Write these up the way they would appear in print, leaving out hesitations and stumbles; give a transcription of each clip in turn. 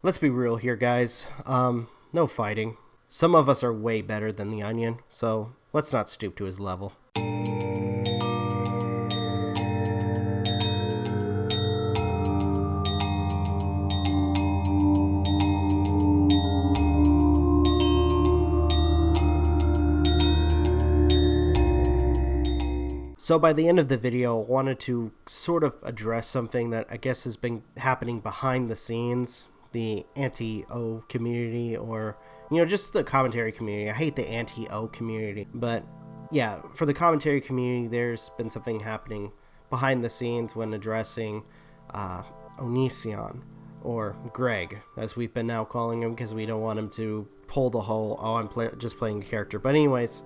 Let's be real here, guys. No fighting. Some of us are way better than the Onion, so let's not stoop to his level. So by the end of the video, I wanted to sort of address something that I guess has been happening behind the scenes. The anti-O community, or, just the commentary community. I hate the anti-O community, but yeah, for the commentary community, there's been something happening behind the scenes when addressing Onision, or Greg, as we've been now calling him, because we don't want him to pull the whole, I'm just playing a character. But anyways,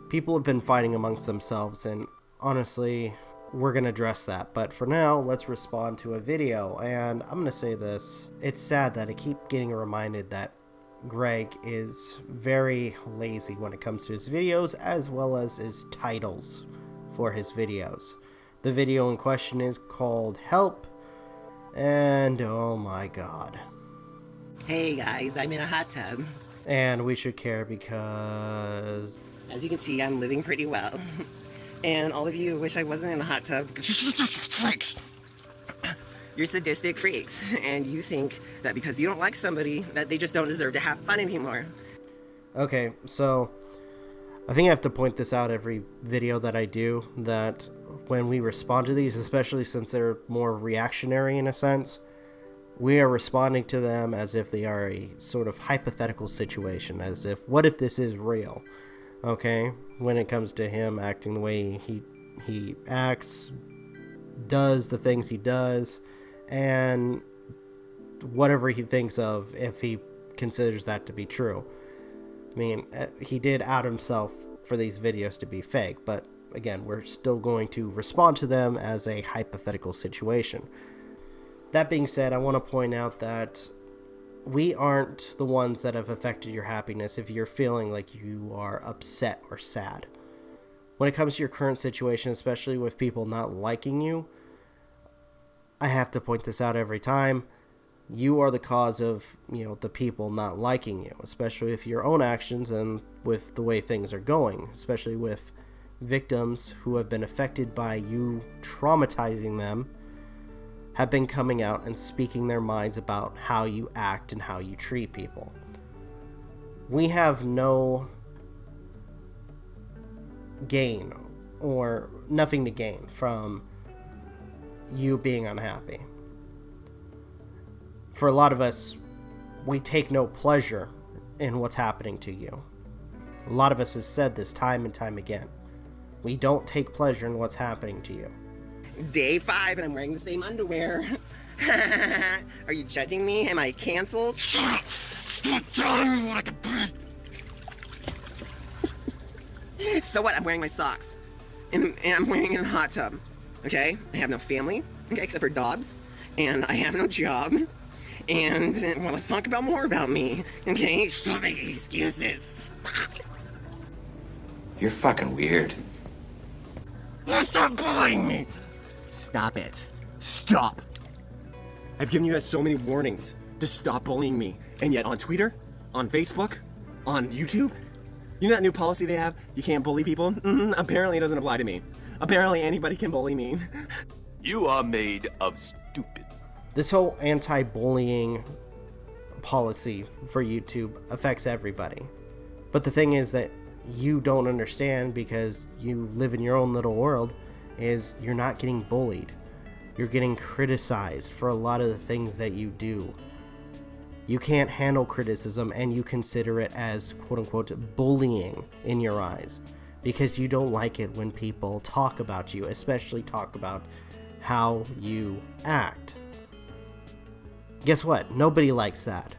people have been fighting amongst themselves, and honestly, we're going to address that. But for now, let's respond to a video. And I'm going to say this. It's sad that I keep getting reminded that Greg is very lazy when it comes to his videos, as well as his titles for his videos. The video in question is called Help. And oh my god. Hey guys, I'm in a hot tub. And we should care because, as you can see, I'm living pretty well. And all of you wish I wasn't in a hot tub. You're sadistic freaks, and you think that because you don't like somebody, that they just don't deserve to have fun anymore. Okay, so I think I have to point this out every video that I do, that when we respond to these, especially since they're more reactionary in a sense, we are responding to them as if they are a sort of hypothetical situation, as if, what if this is real? Okay, when it comes to him acting the way he acts, does the things he does, and whatever he thinks of, if he considers that to be true. I mean, he did out himself for these videos to be fake, but again, we're still going to respond to them as a hypothetical situation. That being said, I want to point out that we aren't the ones that have affected your happiness if you're feeling like you are upset or sad. When it comes to your current situation, especially with people not liking you, I have to point this out every time. You are the cause of, the people not liking you, especially with your own actions and with the way things are going, especially with victims who have been affected by you traumatizing them, have been coming out and speaking their minds about how you act and how you treat people. We have no gain or nothing to gain from you being unhappy. For a lot of us, we take no pleasure in what's happening to you. A lot of us has said this time and time again. We don't take pleasure in what's happening to you. Day 5 and I'm wearing the same underwear. Are you judging me? Am I canceled? So what? I'm wearing my socks. And I'm wearing it in a hot tub. Okay? I have no family, okay, except for dogs. And I have no job. And, well, let's talk about more about me. Okay? Stop making excuses. You're fucking weird. Stop bullying me! Stop it. Stop! I've given you guys so many warnings to stop bullying me. And yet on Twitter, on Facebook, on YouTube, you know that new policy they have? You can't bully people? Apparently it doesn't apply to me. Apparently anybody can bully me. You are made of stupid. This whole anti-bullying policy for YouTube affects everybody. But the thing is that you don't understand, because you live in your own little world, is you're not getting bullied. You're getting criticized for a lot of the things that you do. You can't handle criticism, and you consider it as quote-unquote bullying in your eyes, because you don't like it when people talk about you, especially talk about how you act. Guess what? Nobody likes that.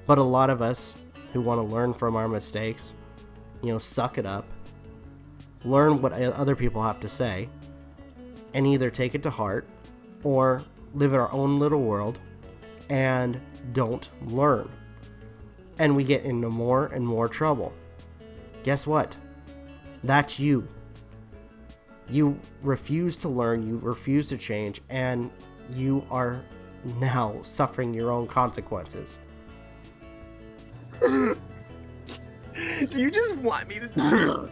But a lot of us who want to learn from our mistakes, suck it up, learn what other people have to say, and either take it to heart or live in our own little world and don't learn. And we get into more and more trouble. Guess what? That's you. You refuse to learn, you refuse to change, and you are now suffering your own consequences. Do you just want me to...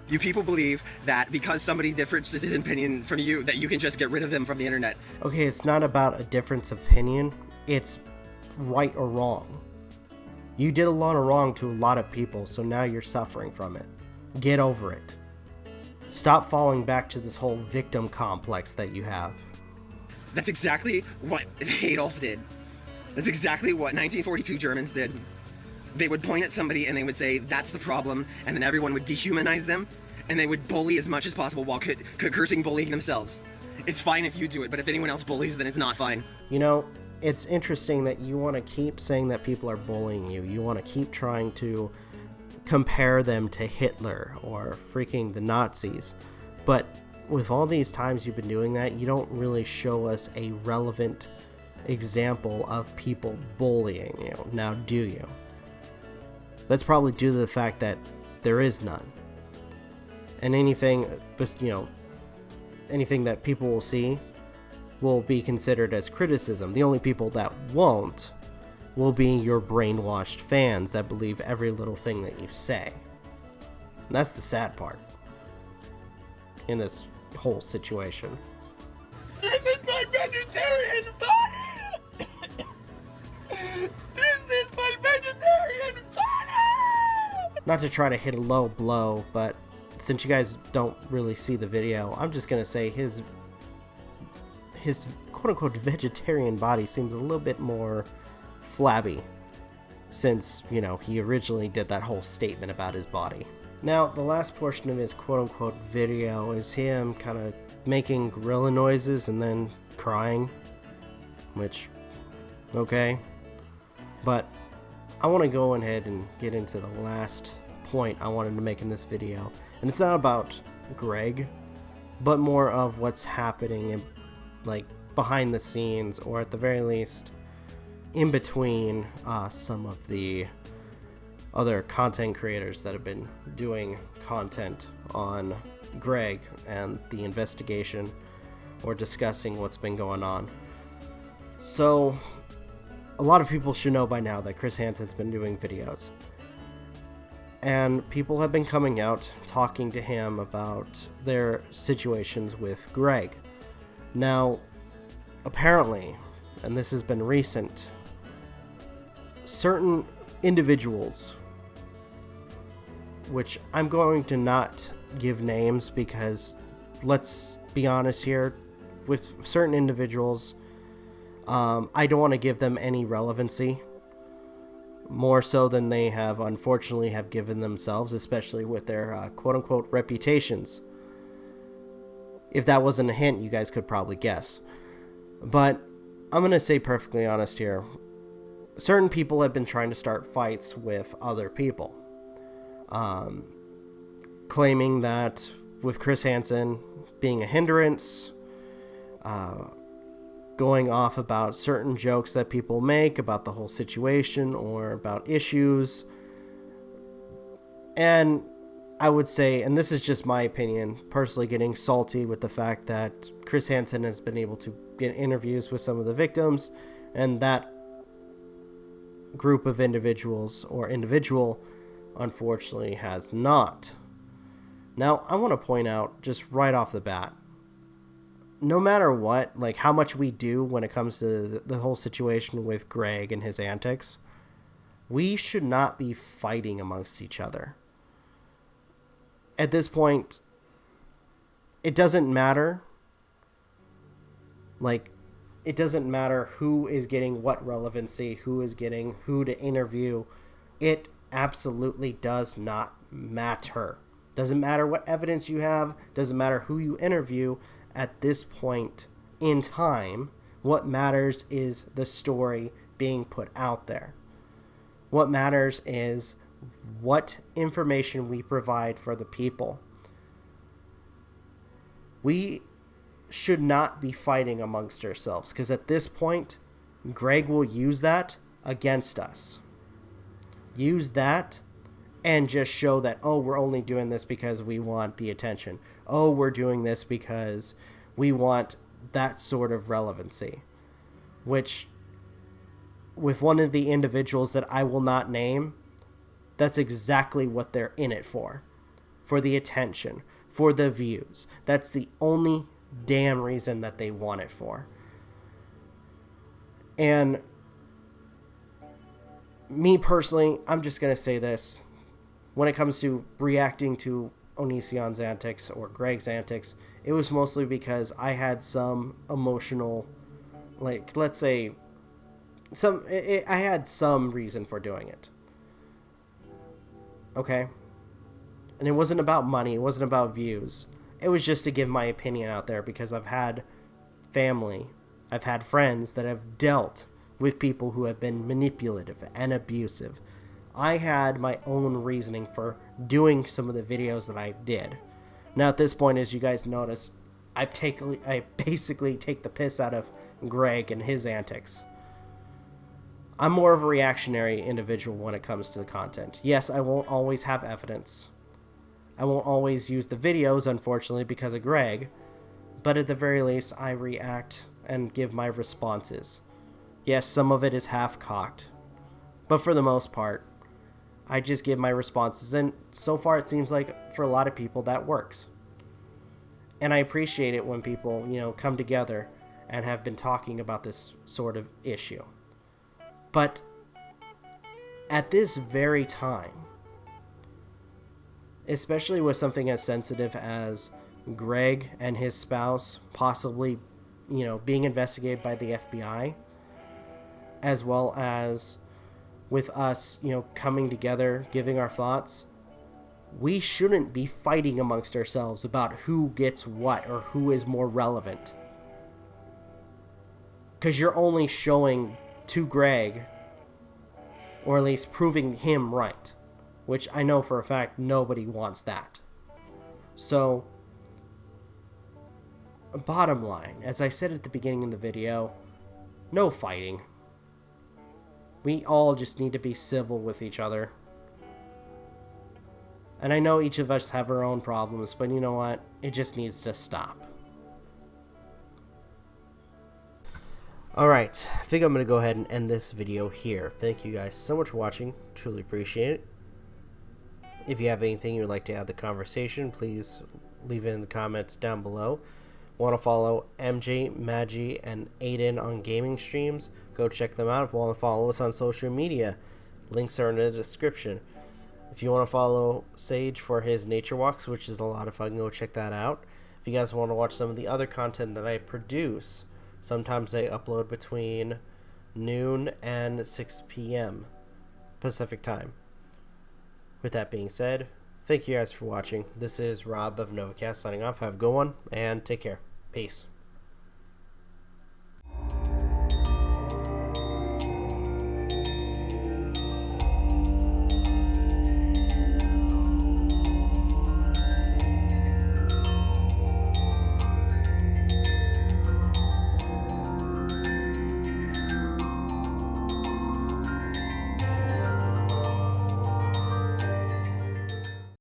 You people believe that because somebody differs in opinion from you, that you can just get rid of them from the internet. Okay, it's not about a difference of opinion. It's right or wrong. You did a lot of wrong to a lot of people, so now you're suffering from it. Get over it. Stop falling back to this whole victim complex that you have. That's exactly what Adolf did. That's exactly what 1942 Germans did. They would point at somebody and they would say, that's the problem, and then everyone would dehumanize them, and they would bully as much as possible while cursing, bullying themselves. It's fine if you do it, but if anyone else bullies, then it's not fine. You know, it's interesting that you want to keep saying that people are bullying you. You want to keep trying to compare them to Hitler or freaking the Nazis. But with all these times you've been doing that, you don't really show us a relevant example of people bullying you. Now, do you? That's probably due to the fact that there is none. And anything that people will see will be considered as criticism. The only people that won't will be your brainwashed fans that believe every little thing that you say. And that's the sad part in this whole situation. This is my vegetarian body! This is my vegetarian body! Not to try to hit a low blow, but since you guys don't really see the video, I'm just gonna say his quote-unquote vegetarian body seems a little bit more flabby since, he originally did that whole statement about his body. Now, the last portion of his quote-unquote video is him kind of making gorilla noises and then crying, which, okay. But I want to go ahead and get into the last point I wanted to make in this video. And it's not about Greg, but more of what's happening behind the scenes, or at the very least in between some of the other content creators that have been doing content on Greg and the investigation, or discussing what's been going on. So a lot of people should know by now that Chris Hansen's been doing videos, and people have been coming out talking to him about their situations with Greg. Now, apparently, and this has been recent, certain individuals, which I'm going to not give names because, let's be honest here, with certain individuals, I don't want to give them any relevancy, more so than they have unfortunately have given themselves, especially with their quote-unquote reputations. If that wasn't a hint, you guys could probably guess. But I'm going to say perfectly honest here. Certain people have been trying to start fights with other people, claiming that with Chris Hansen being a hindrance, going off about certain jokes that people make about the whole situation or about issues. And I would say, and this is just my opinion, personally getting salty with the fact that Chris Hansen has been able to get interviews with some of the victims, and that group of individuals or individual unfortunately has not. Now, I want to point out just right off the bat, no matter what, how much we do when it comes to the whole situation with Greg and his antics, we should not be fighting amongst each other. At this point, it doesn't matter. It doesn't matter who is getting what relevancy, who is getting who to interview. It absolutely does not matter. Doesn't matter what evidence you have. Doesn't matter who you interview. At this point in time, what matters is the story being put out there. What matters is what information we provide for the people. We should not be fighting amongst ourselves, because at this point, Greg will use that against us. Use that and just show that, oh, we're only doing this because we want the attention. Oh, we're doing this because we want that sort of relevancy. which with one of the individuals that I will not name, that's exactly what they're in it for the attention, for the views. That's the only damn reason that they want it for. And me personally, I'm just going to say this. When it comes to reacting to Onision's antics or Greg's antics, it was mostly because I had some emotional, like, let's say, I had some reason for doing it. Okay? And it wasn't about money. It wasn't about views. It was just to give my opinion out there because I've had family, I've had friends that have dealt with people who have been manipulative and abusive. I had my own reasoning for doing some of the videos that I did. Now at this point, as you guys notice, I basically take the piss out of Greg and his antics. I'm more of a reactionary individual when it comes to the content. Yes, I won't always have evidence. I won't always use the videos, unfortunately, because of Greg. But at the very least, I react and give my responses. Yes, some of it is half-cocked. But for the most part, I just give my responses. And so far, it seems like for a lot of people, that works. And I appreciate it when people, come together and have been talking about this sort of issue. But at this very time, especially with something as sensitive as Greg and his spouse possibly, being investigated by the FBI, as well as with us, coming together, giving our thoughts, we shouldn't be fighting amongst ourselves about who gets what or who is more relevant. Because you're only showing to Greg, or at least proving him right, which I know for a fact nobody wants that. So, bottom line, as I said at the beginning of the video, no fighting. We all just need to be civil with each other. And I know each of us have our own problems, but you know what? It just needs to stop. Alright, I think I'm going to go ahead and end this video here. Thank you guys so much for watching. Truly appreciate it. If you have anything you'd like to add to the conversation, please leave it in the comments down below. Want to follow MJ, Magi, and Aden on gaming streams? Go check them out. If you want to follow us on social media, links are in the description. If you want to follow Sage for his nature walks, which is a lot of fun, go check that out. If you guys want to watch some of the other content that I produce, sometimes I upload between noon and 6 p.m. Pacific time. With that being said, thank you guys for watching. This is Rob of Novakast signing off. Have a good one, and take care. Peace.